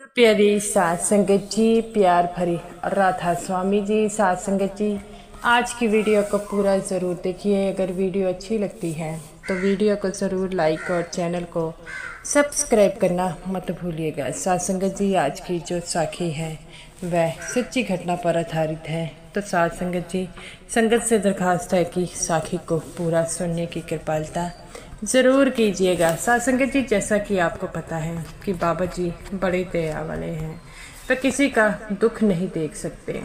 प्यारी सात संगत जी, प्यार भरी राधा स्वामी जी। सात संगत जी, आज की वीडियो को पूरा ज़रूर देखिए। अगर वीडियो अच्छी लगती है तो वीडियो को ज़रूर लाइक और चैनल को सब्सक्राइब करना मत भूलिएगा। सात संगत जी, आज की जो साखी है वह सच्ची घटना पर आधारित है। तो सात संगत जी, संगत से दरखास्त है कि साखी को पूरा सुनने की कृपालता ज़रूर कीजिएगा। सात संगत जी, जैसा कि आपको पता है कि बाबा जी बड़े दया वाले हैं, वे किसी का दुख नहीं देख सकते।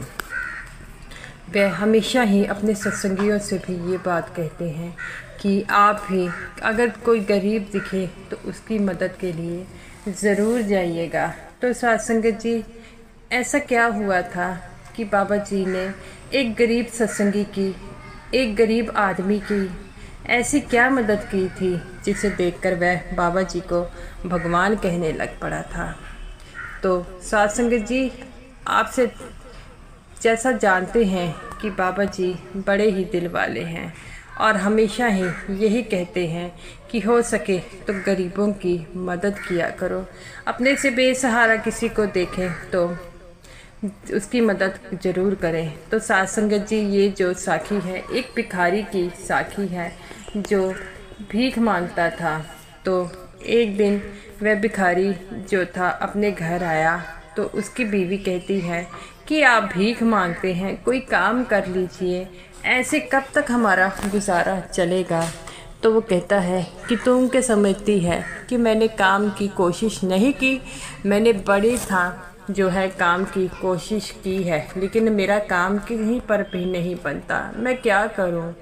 वे हमेशा ही अपने सत्संगियों से भी ये बात कहते हैं कि आप भी अगर कोई गरीब दिखे तो उसकी मदद के लिए ज़रूर जाइएगा। तो सात संगत जी, ऐसा क्या हुआ था कि बाबा जी ने एक गरीब सत्संगी की, एक गरीब आदमी की ऐसी क्या मदद की थी जिसे देखकर वह बाबा जी को भगवान कहने लग पड़ा था। तो सात संगत जी, आपसे जैसा जानते हैं कि बाबा जी बड़े ही दिल वाले हैं और हमेशा ही यही कहते हैं कि हो सके तो गरीबों की मदद किया करो। अपने से बेसहारा किसी को देखें तो उसकी मदद ज़रूर करें। तो सात संगत जी, ये जो साखी है एक भिखारी की साखी है जो भीख मांगता था। तो एक दिन वह भिखारी जो था अपने घर आया तो उसकी बीवी कहती है कि आप भीख मांगते हैं, कोई काम कर लीजिए, ऐसे कब तक हमारा गुजारा चलेगा। तो वो कहता है कि तुम क्या समझती है कि मैंने काम की कोशिश नहीं की, मैंने बड़ी था जो है काम की कोशिश की है, लेकिन मेरा काम कहीं पर भी नहीं बनता, मैं क्या करूं।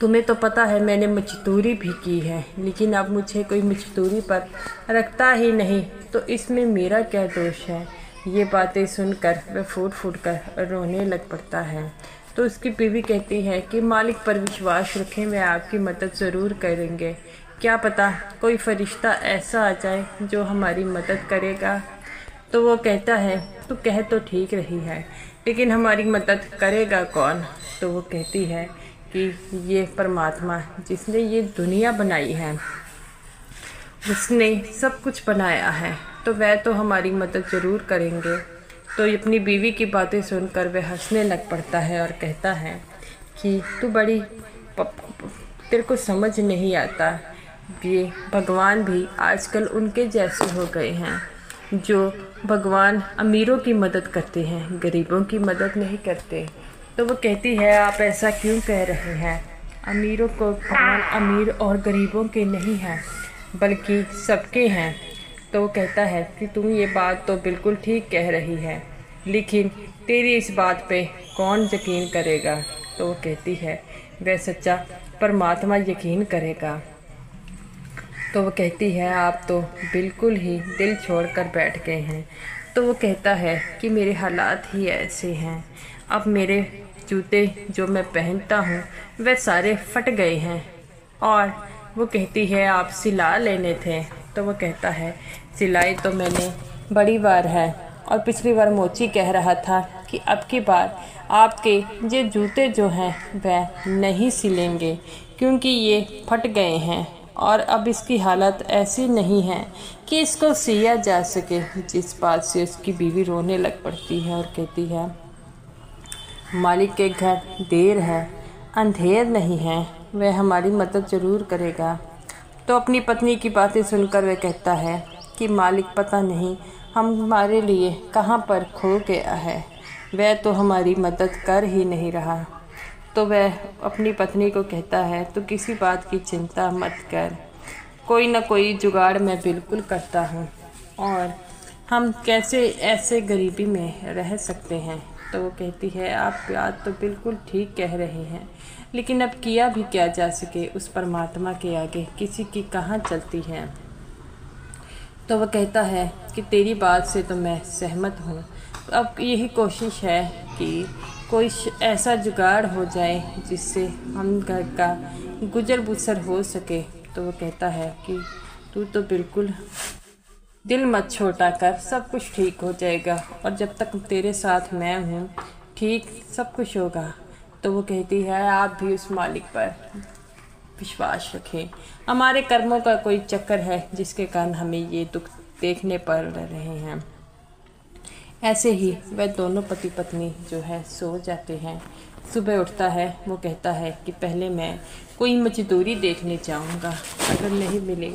तुम्हें तो पता है मैंने मजदूरी भी की है, लेकिन अब मुझे कोई मजदूरी पर रखता ही नहीं, तो इसमें मेरा क्या दोष है। ये बातें सुनकर वह फूट फूट कर रोने लग पड़ता है। तो उसकी बीवी कहती है कि मालिक पर विश्वास रखें, वे आपकी मदद ज़रूर करेंगे। क्या पता कोई फरिश्ता ऐसा आ जाए जो हमारी मदद करेगा। तो वो कहता है तू कह तो ठीक रही है, लेकिन हमारी मदद करेगा कौन। तो वो कहती है कि ये परमात्मा जिसने ये दुनिया बनाई है, उसने सब कुछ बनाया है, तो वह तो हमारी मदद ज़रूर करेंगे। तो अपनी बीवी की बातें सुनकर वह हंसने लग पड़ता है और कहता है कि तू बड़ी तेरे को समझ नहीं आता, ये भगवान भी आजकल उनके जैसे हो गए हैं जो भगवान अमीरों की मदद करते हैं, गरीबों की मदद नहीं करते। तो वो कहती है आप ऐसा क्यों कह रहे हैं, अमीरों को भगवान अमीर और गरीबों के नहीं हैं बल्कि सबके हैं। तो वो कहता है कि तुम ये बात तो बिल्कुल ठीक कह रही है, लेकिन तेरी इस बात पे कौन यकीन करेगा। तो वो कहती है वह सच्चा परमात्मा यकीन करेगा। तो वो कहती है आप तो बिल्कुल ही दिल छोड़कर बैठ गए हैं। तो वो कहता है कि मेरे हालात ही ऐसे हैं, अब मेरे जूते जो मैं पहनता हूँ वह सारे फट गए हैं। और वो कहती है आप सिला लेने थे। तो वो कहता है सिलाई तो मैंने बड़ी बार है, और पिछली बार मोची कह रहा था कि अब की बार आपके ये जूते जो हैं वह नहीं सिलेंगे क्योंकि ये फट गए हैं और अब इसकी हालत ऐसी नहीं है कि इसको सिया जा सके। जिस बात से उसकी बीवी रोने लग पड़ती है और कहती है मालिक के घर देर है, अंधेर नहीं है, वह हमारी मदद ज़रूर करेगा। तो अपनी पत्नी की बातें सुनकर वह कहता है कि मालिक पता नहीं हमारे लिए कहाँ पर खो गया है, वह तो हमारी मदद कर ही नहीं रहा। तो वह अपनी पत्नी को कहता है तो किसी बात की चिंता मत कर, कोई ना कोई जुगाड़ मैं बिल्कुल करता हूँ, और हम कैसे ऐसे गरीबी में रह सकते हैं। तो वो कहती है आप बात तो बिल्कुल ठीक कह रहे हैं, लेकिन अब किया भी क्या जा सके, उस परमात्मा के आगे किसी की कहाँ चलती है। तो वह कहता है कि तेरी बात से तो मैं सहमत हूँ, अब यही कोशिश है कि कोई ऐसा जुगाड़ हो जाए जिससे हम घर का गुजर बसर हो सके। तो वो कहता है कि तू तो बिल्कुल दिल मत छोटा कर, सब कुछ ठीक हो जाएगा, और जब तक तेरे साथ मैं हूँ ठीक सब कुछ होगा। तो वो कहती है आप भी उस मालिक पर विश्वास रखें, हमारे कर्मों का कोई चक्कर है जिसके कारण हमें ये दुख देखने पड़ रहे हैं। ऐसे ही वह दोनों पति पत्नी जो है सो जाते हैं। सुबह उठता है, वो कहता है कि पहले मैं कोई मजदूरी देखने जाऊंगा, अगर नहीं मिले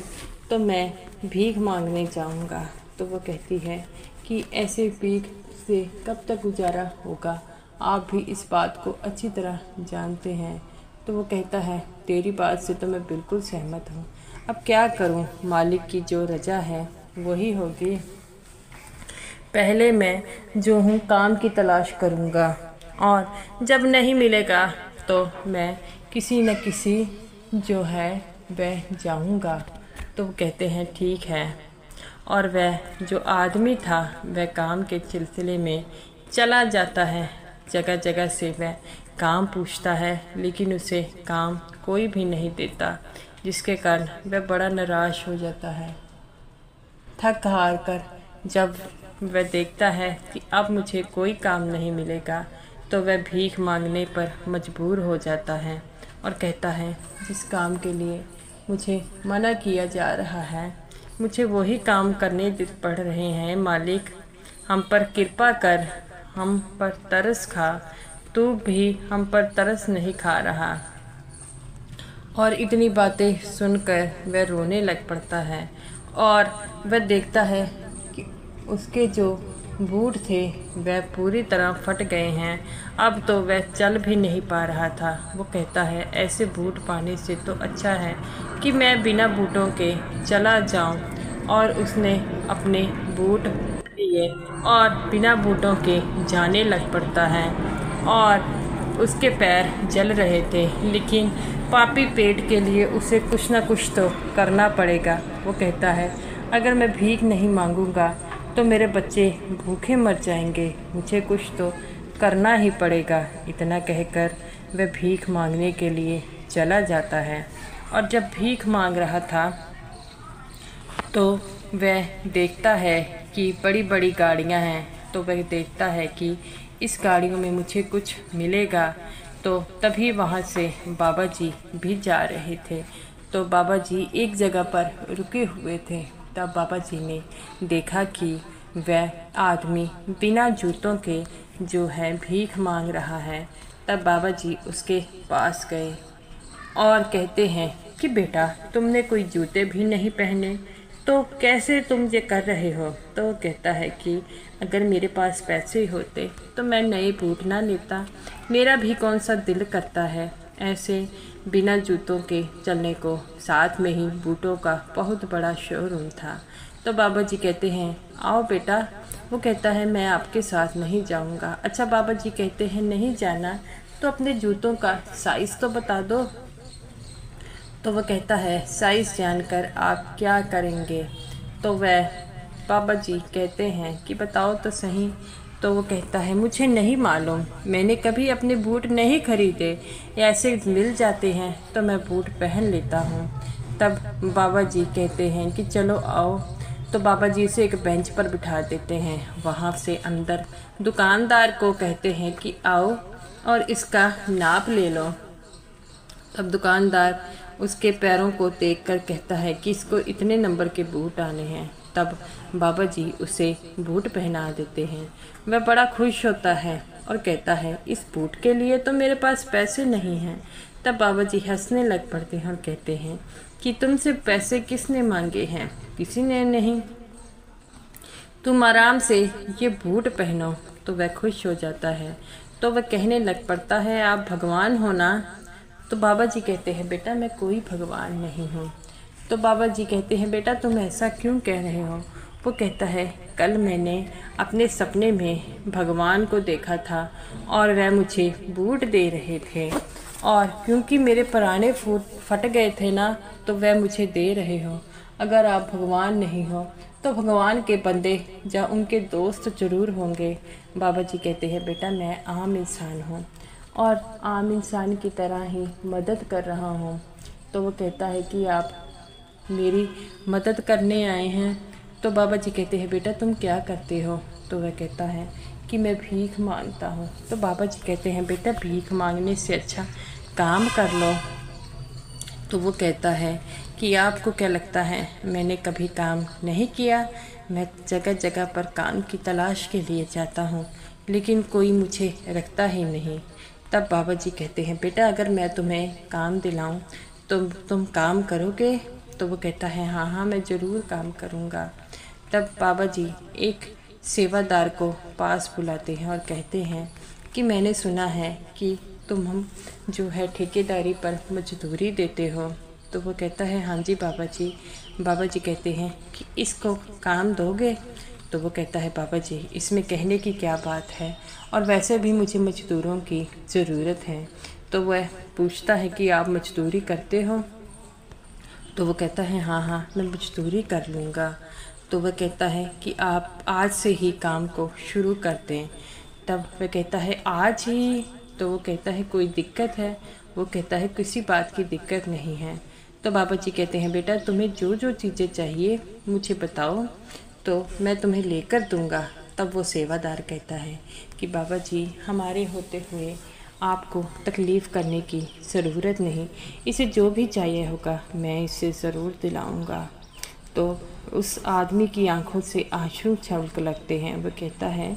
तो मैं भीख मांगने जाऊंगा। तो वो कहती है कि ऐसे भीख से कब तक गुजारा होगा, आप भी इस बात को अच्छी तरह जानते हैं। तो वो कहता है तेरी बात से तो मैं बिल्कुल सहमत हूँ, अब क्या करूँ, मालिक की जो रजा है वही होगी। पहले मैं जो हूँ काम की तलाश करूँगा और जब नहीं मिलेगा तो मैं किसी न किसी जो है वह जाऊँगा। तो वो कहते हैं ठीक है। और वह जो आदमी था वह काम के सिलसिले में चला जाता है, जगह जगह से वह काम पूछता है, लेकिन उसे काम कोई भी नहीं देता, जिसके कारण वह बड़ा निराश हो जाता है। थक हार कर जब वह देखता है कि अब मुझे कोई काम नहीं मिलेगा, तो वह भीख मांगने पर मजबूर हो जाता है और कहता है जिस काम के लिए मुझे मना किया जा रहा है, मुझे वही काम करने पड़ रहे हैं। मालिक हम पर कृपा कर, हम पर तरस खा, तू भी हम पर तरस नहीं खा रहा। और इतनी बातें सुनकर वह रोने लग पड़ता है और वह देखता है कि उसके जो बूट थे वह पूरी तरह फट गए हैं, अब तो वह चल भी नहीं पा रहा था। वो कहता है ऐसे बूट पाने से तो अच्छा है कि मैं बिना बूटों के चला जाऊं। और उसने अपने बूट लिए और बिना बूटों के जाने लग पड़ता है और उसके पैर जल रहे थे, लेकिन पापी पेट के लिए उसे कुछ ना कुछ तो करना पड़ेगा। वो कहता है अगर मैं भीख नहीं मांगूंगा तो मेरे बच्चे भूखे मर जाएंगे, मुझे कुछ तो करना ही पड़ेगा। इतना कहकर वह भीख मांगने के लिए चला जाता है। और जब भीख मांग रहा था तो वह देखता है कि बड़ी बड़ी गाड़ियां हैं, तो वह देखता है कि इस गाड़ियों में मुझे कुछ मिलेगा। तो तभी वहाँ से बाबा जी भी जा रहे थे। तो बाबा जी एक जगह पर रुके हुए थे। तब बाबा जी ने देखा कि वह आदमी बिना जूतों के जो है भीख मांग रहा है। तब बाबा जी उसके पास गए और कहते हैं कि बेटा तुमने कोई जूते भी नहीं पहने, तो कैसे तुम ये कर रहे हो। तो वो कहता है कि अगर मेरे पास पैसे होते तो मैं नए बूट ना लेता, मेरा भी कौन सा दिल करता है ऐसे बिना जूतों के चलने को। साथ में ही बूटों का बहुत बड़ा शोरूम था। तो बाबा जी कहते हैं आओ बेटा। वो कहता है मैं आपके साथ नहीं जाऊंगा। अच्छा बाबा जी कहते हैं नहीं जाना तो अपने जूतों का साइज़ तो बता दो। तो वह कहता है साइज़ जानकर आप क्या करेंगे। तो वह बाबा जी कहते हैं कि बताओ तो सही। तो वो कहता है मुझे नहीं मालूम, मैंने कभी अपने बूट नहीं खरीदे, ऐसे मिल जाते हैं तो मैं बूट पहन लेता हूँ। तब बाबा जी कहते हैं कि चलो आओ। तो बाबा जी इसे एक बेंच पर बिठा देते हैं। वहाँ से अंदर दुकानदार को कहते हैं कि आओ और इसका नाप ले लो। तब दुकानदार उसके पैरों को देखकर कहता है कि इसको इतने नंबर के बूट आने हैं। तब बाबा जी उसे बूट पहना देते हैं। वह बड़ा खुश होता है और कहता है इस बूट के लिए तो मेरे पास पैसे नहीं हैं। तब बाबा जी हंसने लग पड़ते हैं और कहते हैं कि तुमसे पैसे किसने मांगे हैं, किसी ने नहीं, तुम आराम से ये बूट पहनो। तो वह खुश हो जाता है। तो वह कहने लग पड़ता है आप भगवान हो ना। तो बाबा जी कहते हैं बेटा मैं कोई भगवान नहीं हूँ। तो बाबा जी कहते हैं बेटा तुम ऐसा क्यों कह रहे हो। वो कहता है कल मैंने अपने सपने में भगवान को देखा था और वह मुझे बूट दे रहे थे, और क्योंकि मेरे पुराने फट गए थे ना तो वह मुझे दे रहे हो। अगर आप भगवान नहीं हो तो भगवान के बंदे या उनके दोस्त जरूर होंगे। बाबा जी कहते हैं बेटा मैं आम इंसान हूँ और आम इंसान की तरह ही मदद कर रहा हूँ। तो वो कहता है कि आप मेरी मदद करने आए हैं। तो बाबा जी कहते हैं बेटा तुम क्या करते हो। तो वह कहता है कि मैं भीख मांगता हूँ। तो बाबा जी कहते हैं बेटा भीख मांगने से अच्छा काम कर लो, तो वो कहता है कि आपको क्या लगता है मैंने कभी काम नहीं किया? मैं जगह जगह पर काम की तलाश के लिए जाता हूँ, लेकिन कोई मुझे रखता ही नहीं। तब बाबा जी कहते हैं, बेटा अगर मैं तुम्हें काम दिलाऊं तो तुम काम करोगे? तो वो कहता है, हाँ हाँ मैं ज़रूर काम करूँगा। तब बाबा जी एक सेवादार को पास बुलाते हैं और कहते हैं कि मैंने सुना है कि तुम हम जो है ठेकेदारी पर मजदूरी देते हो। तो वो कहता है, हाँ जी बाबा जी। बाबा जी कहते हैं कि इसको काम दोगे? तो वो कहता है, बाबा जी इसमें कहने की क्या बात है, और वैसे भी मुझे मजदूरों की ज़रूरत है। तो वह पूछता है कि आप मजदूरी करते हो? तो वो कहता है, हाँ हाँ मैं मजदूरी कर लूँगा। तो वह कहता है कि आप आज से ही काम को शुरू कर दें। तब वह कहता है, आज ही? तो वो कहता है, कोई दिक्कत है? वो कहता है, किसी बात की दिक्कत नहीं है। तो बाबा जी कहते हैं, बेटा तुम्हें जो जो चीज़ें चाहिए मुझे बताओ तो मैं तुम्हें लेकर दूंगा। तब वो सेवादार कहता है कि बाबा जी हमारे होते हुए आपको तकलीफ़ करने की ज़रूरत नहीं, इसे जो भी चाहिए होगा मैं इसे ज़रूर दिलाऊंगा। तो उस आदमी की आंखों से आंसू छलक लगते हैं। वो कहता है,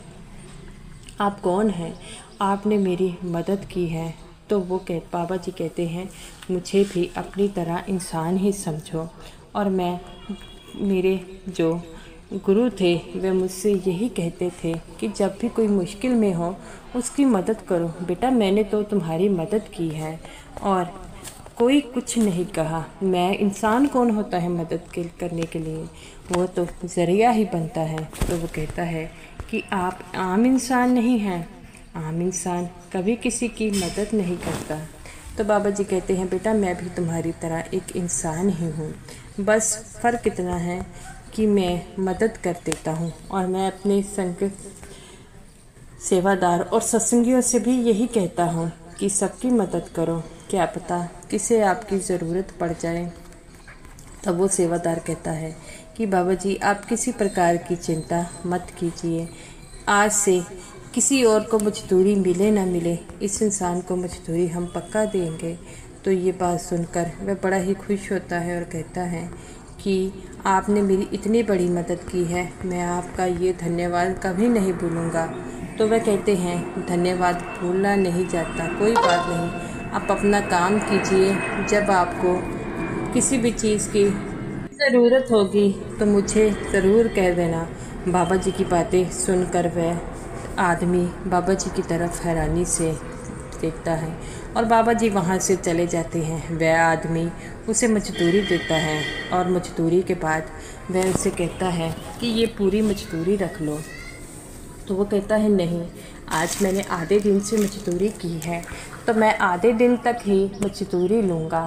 आप कौन हैं? आपने मेरी मदद की है। तो वो बाबा जी कहते हैं, मुझे भी अपनी तरह इंसान ही समझो। और मैं मेरे जो गुरु थे वे मुझसे यही कहते थे कि जब भी कोई मुश्किल में हो उसकी मदद करो। बेटा मैंने तो तुम्हारी मदद की है और कोई कुछ नहीं कहा। मैं इंसान कौन होता है मदद करने के लिए, वो तो ज़रिया ही बनता है। तो वो कहता है कि आप आम इंसान नहीं हैं, आम इंसान कभी किसी की मदद नहीं करता। तो बाबा जी कहते हैं, बेटा मैं भी तुम्हारी तरह एक इंसान ही हूँ, बस फ़र्क इतना है कि मैं मदद कर देता हूँ और मैं अपने संग सेवादार और सत्संगियों से भी यही कहता हूँ कि सबकी मदद करो, क्या पता किसे आपकी ज़रूरत पड़ जाए। तब वो सेवादार कहता है कि बाबा जी आप किसी प्रकार की चिंता मत कीजिए, आज से किसी और को मजदूरी मिले ना मिले इस इंसान को मजदूरी हम पक्का देंगे। तो ये बात सुनकर वह बड़ा ही खुश होता है और कहता है कि आपने मेरी इतनी बड़ी मदद की है, मैं आपका ये धन्यवाद कभी नहीं भूलूँगा। तो वह कहते हैं, धन्यवाद भूलना नहीं जाता, कोई बात नहीं, आप अपना काम कीजिए। जब आपको किसी भी चीज़ की ज़रूरत होगी तो मुझे ज़रूर कह देना। बाबा जी की बातें सुनकर वह आदमी बाबा जी की तरफ हैरानी से देखता है और बाबा जी वहाँ से चले जाते हैं। वह आदमी उसे मजदूरी देता है और मजदूरी के बाद वह उसे कहता है कि ये पूरी मजदूरी रख लो। तो वो कहता है, नहीं, आज मैंने आधे दिन से मजदूरी की है तो मैं आधे दिन तक ही मजदूरी लूँगा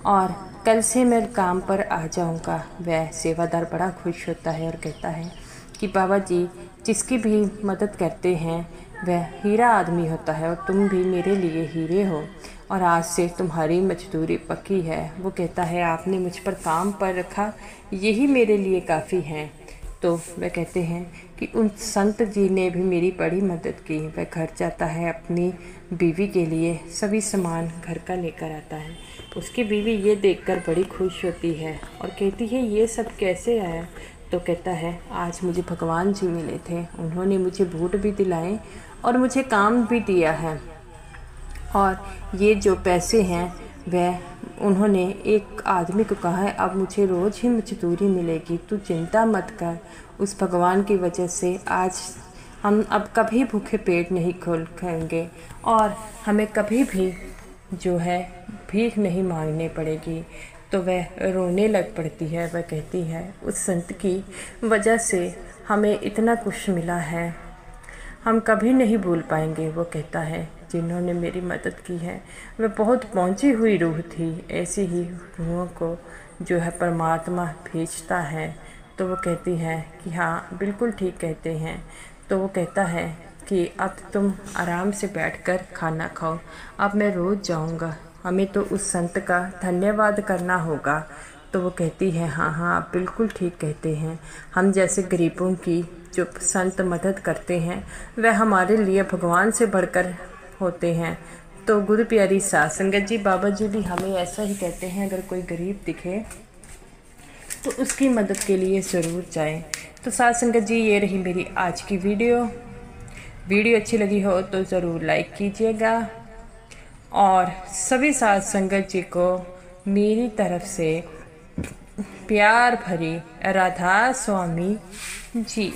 और कल से मैं काम पर आ जाऊँगा। वह सेवादार बड़ा खुश होता है और कहता है कि बाबा जी जिसकी भी मदद करते हैं वह हीरा आदमी होता है और तुम भी मेरे लिए हीरे हो और आज से तुम्हारी मजदूरी पक्की है। वो कहता है, आपने मुझ पर काम पर रखा, यही मेरे लिए काफ़ी है। तो वह कहते हैं कि उन संत जी ने भी मेरी बड़ी मदद की। वह घर जाता है, अपनी बीवी के लिए सभी सामान घर का लेकर आता है। उसकी बीवी ये देखकर बड़ी खुश होती है और कहती है, ये सब कैसे आया? तो कहता है, आज मुझे भगवान जी मिले थे, उन्होंने मुझे बूट भी दिलाए और मुझे काम भी दिया है, और ये जो पैसे हैं वह उन्होंने एक आदमी को कहा है अब मुझे रोज़ ही मजदूरी मिलेगी, तू चिंता मत कर। उस भगवान की वजह से आज हम अब कभी भूखे पेट नहीं खोल खाएंगे और हमें कभी भी जो है भीख नहीं मांगनी पड़ेगी। तो वह रोने लग पड़ती है। वह कहती है, उस संत की वजह से हमें इतना कुछ मिला है, हम कभी नहीं भूल पाएंगे। वो कहता है, जिन्होंने मेरी मदद की है वह बहुत पहुंची हुई रूह थी, ऐसी ही रूहों को जो है परमात्मा भेजता है। तो वो कहती है कि हाँ बिल्कुल ठीक कहते हैं। तो वो कहता है कि अब तुम आराम से बैठकर खाना खाओ, अब मैं रोज़ जाऊंगा, हमें तो उस संत का धन्यवाद करना होगा। तो वो कहती है, हाँ हाँ आप बिल्कुल ठीक कहते हैं, हम जैसे गरीबों की जो संत मदद करते हैं वह हमारे लिए भगवान से बढ़कर होते हैं। तो गुरु प्यारी साध संगत जी, बाबा जी भी हमें ऐसा ही कहते हैं, अगर कोई गरीब दिखे तो उसकी मदद के लिए ज़रूर जाएं। तो साध संगत जी, ये रही मेरी आज की वीडियो अच्छी लगी हो तो ज़रूर लाइक कीजिएगा और सभी साध संगत जी को मेरी तरफ से प्यार भरी राधा स्वामी जी।